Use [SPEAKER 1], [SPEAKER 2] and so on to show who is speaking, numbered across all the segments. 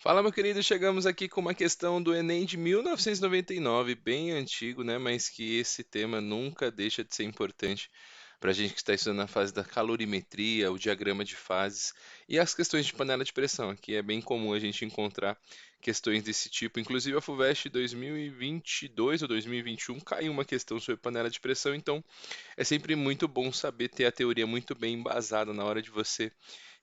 [SPEAKER 1] Fala, meu querido, chegamos aqui com uma questão do Enem de 1999, bem antigo, né? Mas que esse tema nunca deixa de ser importante para a gente que está estudando na fase da calorimetria, o diagrama de fases e as questões de panela de pressão. Aqui é bem comum a gente encontrar questões desse tipo. Inclusive, a FUVEST 2022 ou 2021 caiu uma questão sobre panela de pressão, então é sempre muito bom saber ter a teoria muito bem embasada na hora de você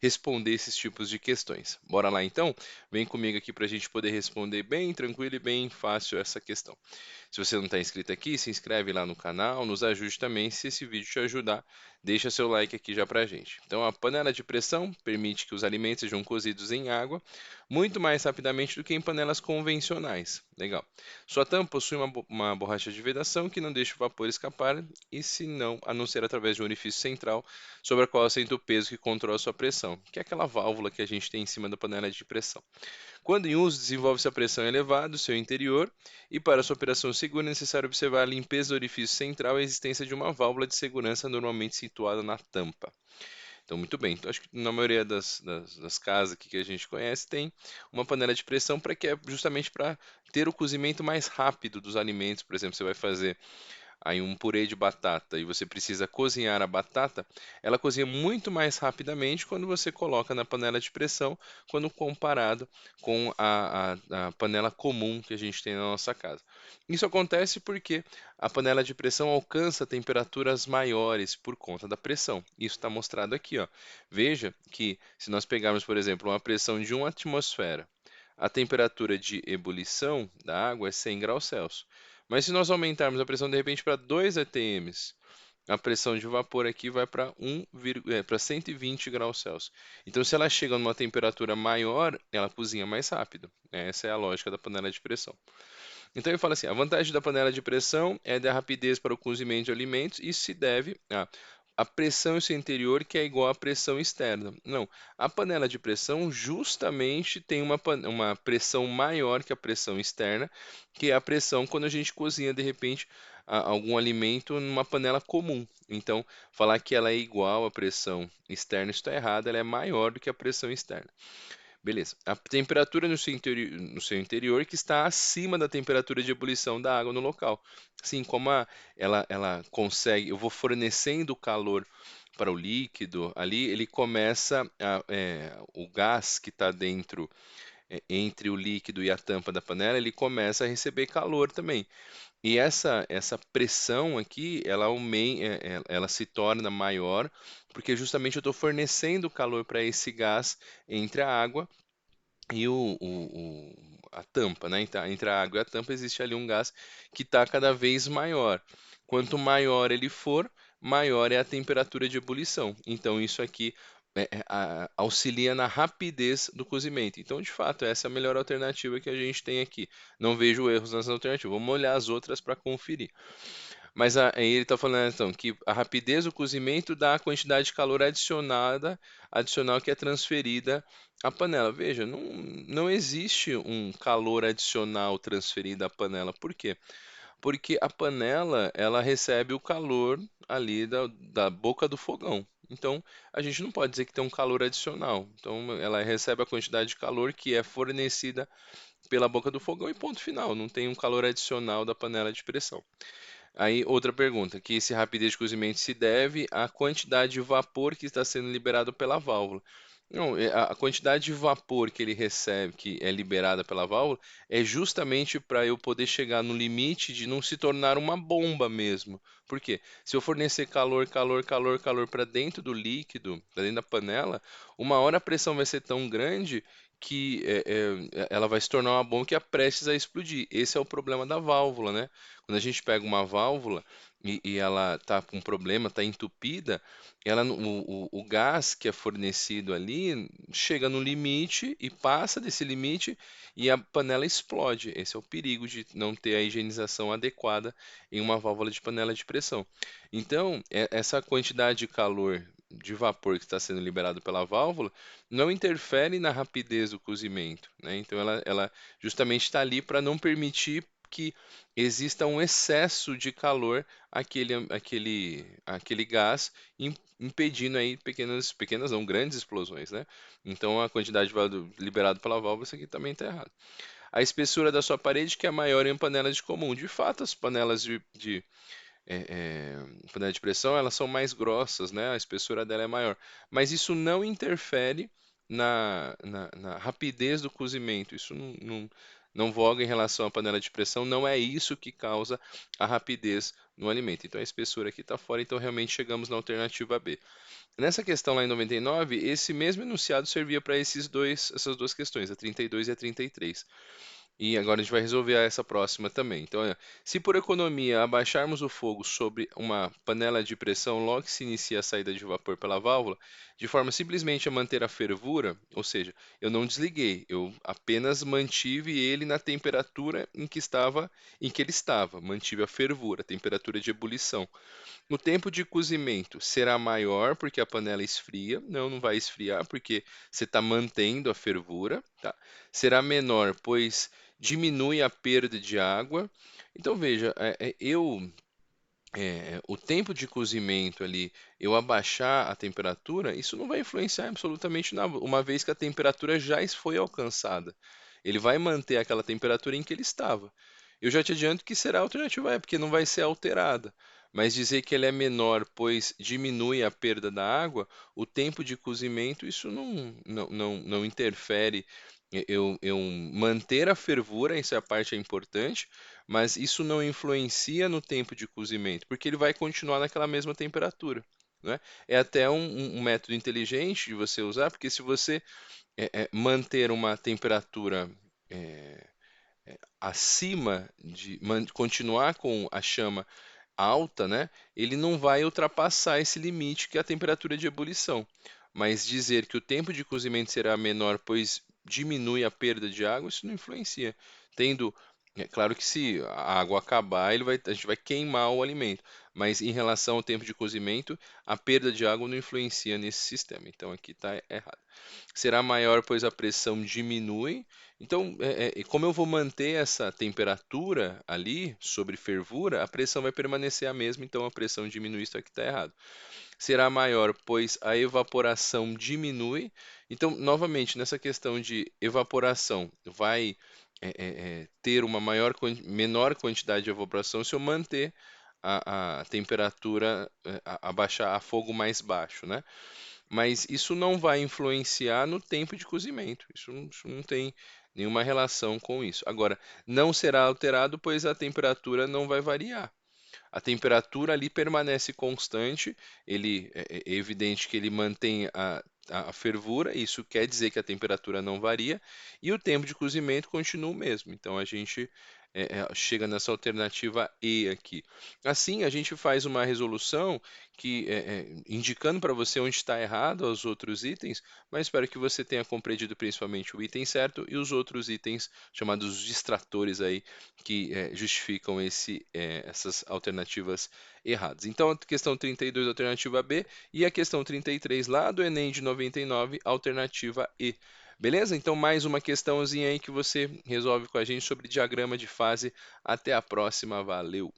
[SPEAKER 1] responder esses tipos de questões. Bora lá então? Vem comigo aqui para a gente poder responder bem tranquilo e bem fácil essa questão. Se você não está inscrito aqui, se inscreve lá no canal, nos ajude também. Se esse vídeo te ajudar, deixa seu like aqui já para a gente. Então, a panela de pressão permite que os alimentos sejam cozidos em água muito mais rapidamente do que em panelas convencionais. Legal. Sua tampa possui uma borracha de vedação que não deixa o vapor escapar e, se não, a não ser através de um orifício central sobre a qual assenta o peso que controla a sua pressão, que é aquela válvula que a gente tem em cima da panela de pressão. Quando em uso, desenvolve-se a pressão elevada do seu interior e, para sua operação segura, é necessário observar a limpeza do orifício central e a existência de uma válvula de segurança normalmente situada na tampa. Então, muito bem. Então, acho que na maioria das casas aqui que a gente conhece, tem uma panela de pressão para que é justamente para ter o cozimento mais rápido dos alimentos. Por exemplo, você vai fazer aí um purê de batata e você precisa cozinhar a batata, ela cozinha muito mais rapidamente quando você coloca na panela de pressão, quando comparado com a panela comum que a gente tem na nossa casa. Isso acontece porque a panela de pressão alcança temperaturas maiores por conta da pressão. Isso está mostrado aqui, ó. Veja que se nós pegarmos, por exemplo, uma pressão de 1 atmosfera, a temperatura de ebulição da água é 100 graus Celsius. Mas se nós aumentarmos a pressão de repente para 2 atms, a pressão de vapor aqui vai para para 120 graus Celsius. Então, se ela chega numa temperatura maior, ela cozinha mais rápido. Essa é a lógica da panela de pressão. Então, ele fala assim: a vantagem da panela de pressão é da rapidez para o cozimento de alimentos. Isso se deve a pressão em seu interior que é igual à pressão externa. Não, a panela de pressão justamente tem uma pressão maior que a pressão externa, que é a pressão quando a gente cozinha de repente algum alimento numa panela comum. Então, falar que ela é igual à pressão externa está errado, ela é maior do que a pressão externa. Beleza. A temperatura no seu interior que está acima da temperatura de ebulição da água no local. Assim como ela consegue, eu vou fornecendo calor para o líquido, ali ele começa o gás que está dentro, entre o líquido e a tampa da panela, ele começa a receber calor também. E essa pressão aqui, ela se torna maior, porque justamente eu estou fornecendo calor para esse gás entre a água e a tampa, né? Então, entre a água e a tampa existe ali um gás que está cada vez maior. Quanto maior ele for, maior é a temperatura de ebulição. Então, isso aqui auxilia na rapidez do cozimento. Então, de fato, essa é a melhor alternativa que a gente tem aqui. Não vejo erros nas alternativas. Vamos olhar as outras para conferir. Mas aí ele está falando então que a rapidez do cozimento dá a quantidade de calor adicional que é transferida à panela. Veja, não existe um calor adicional transferido à panela. Por quê? Porque a panela ela recebe o calor ali da boca do fogão. Então, a gente não pode dizer que tem um calor adicional. Então, ela recebe a quantidade de calor que é fornecida pela boca do fogão e ponto final. Não tem um calor adicional da panela de pressão. Aí, outra pergunta, que esse rapidez de cozimento se deve à quantidade de vapor que está sendo liberado pela válvula. Não, a quantidade de vapor que ele recebe, que é liberada pela válvula, é justamente para eu poder chegar no limite de não se tornar uma bomba mesmo. Por quê? Se eu fornecer calor, calor, calor, calor para dentro do líquido, para dentro da panela, uma hora a pressão vai ser tão grande que ela vai se tornar uma bomba que é prestes a explodir. Esse é o problema da válvula, né? Quando a gente pega uma válvula e ela está com problema, está entupida, o gás que é fornecido ali chega no limite e passa desse limite e a panela explode. Esse é o perigo de não ter a higienização adequada em uma válvula de panela de pressão. Então, essa quantidade de calor de vapor que está sendo liberado pela válvula não interfere na rapidez do cozimento, né? Então ela justamente está ali para não permitir que exista um excesso de calor aquele gás, impedindo aí pequenas não, grandes explosões, né? Então a quantidade de vapor liberado pela válvula, isso aqui também está errado. A espessura da sua parede, que é maior em panelas de comum. De fato, as panelas panela de pressão, elas são mais grossas, né? A espessura dela é maior. Mas isso não interfere na rapidez do cozimento. Isso não voga em relação à panela de pressão, não é isso que causa a rapidez no alimento. Então a espessura aqui está fora, então realmente chegamos na alternativa B. Nessa questão lá em 99, esse mesmo enunciado servia para essas duas questões, a 32 e a 33. E agora a gente vai resolver essa próxima também. Então, se por economia abaixarmos o fogo sobre uma panela de pressão logo que se inicia a saída de vapor pela válvula, de forma simplesmente a manter a fervura, ou seja, eu não desliguei, eu apenas mantive ele na temperatura em que ele estava, mantive a fervura, a temperatura de ebulição. O tempo de cozimento será maior porque a panela esfria. Não, não vai esfriar porque você está mantendo a fervura, tá? Será menor, pois diminui a perda de água. Então veja, o tempo de cozimento ali, eu abaixar a temperatura, isso não vai influenciar absolutamente nada, uma vez que a temperatura já foi alcançada. Ele vai manter aquela temperatura em que ele estava. Eu já te adianto que será a alternativa E, porque não vai ser alterada. Mas dizer que ele é menor, pois diminui a perda da água, o tempo de cozimento, isso não interfere. Eu manter a fervura, essa parte é importante, mas isso não influencia no tempo de cozimento, porque ele vai continuar naquela mesma temperatura, né? É até um método inteligente de você usar, porque se você manter uma temperatura é, acima continuar com a chama alta, né, ele não vai ultrapassar esse limite que é a temperatura de ebulição. Mas dizer que o tempo de cozimento será menor, pois diminui a perda de água, isso não influencia. Tendo, é claro que se a água acabar, a gente vai queimar o alimento. Mas em relação ao tempo de cozimento, a perda de água não influencia nesse sistema. Então aqui está errado. Será maior, pois a pressão diminui. Então, como eu vou manter essa temperatura ali, sobre fervura, a pressão vai permanecer a mesma, então a pressão diminui, isso aqui está errado. Será maior, pois a evaporação diminui. Então, novamente, nessa questão de evaporação, vai ter uma menor quantidade de evaporação se eu manter a temperatura, abaixar a fogo mais baixo, né? Mas isso não vai influenciar no tempo de cozimento. Isso não tem nenhuma relação com isso. Agora, não será alterado, pois a temperatura não vai variar. A temperatura ali permanece constante, é evidente que ele mantém a fervura, isso quer dizer que a temperatura não varia, e o tempo de cozimento continua o mesmo. Então a gente chega nessa alternativa E aqui. Assim, a gente faz uma resolução indicando para você onde está errado os outros itens, mas espero que você tenha compreendido principalmente o item certo e os outros itens chamados distratores aí que justificam essas alternativas erradas. Então, a questão 32, alternativa B, e a questão 33 lá do Enem de 99, alternativa E. Beleza? Então, mais uma questãozinha aí que você resolve com a gente sobre diagrama de fase. Até a próxima, valeu!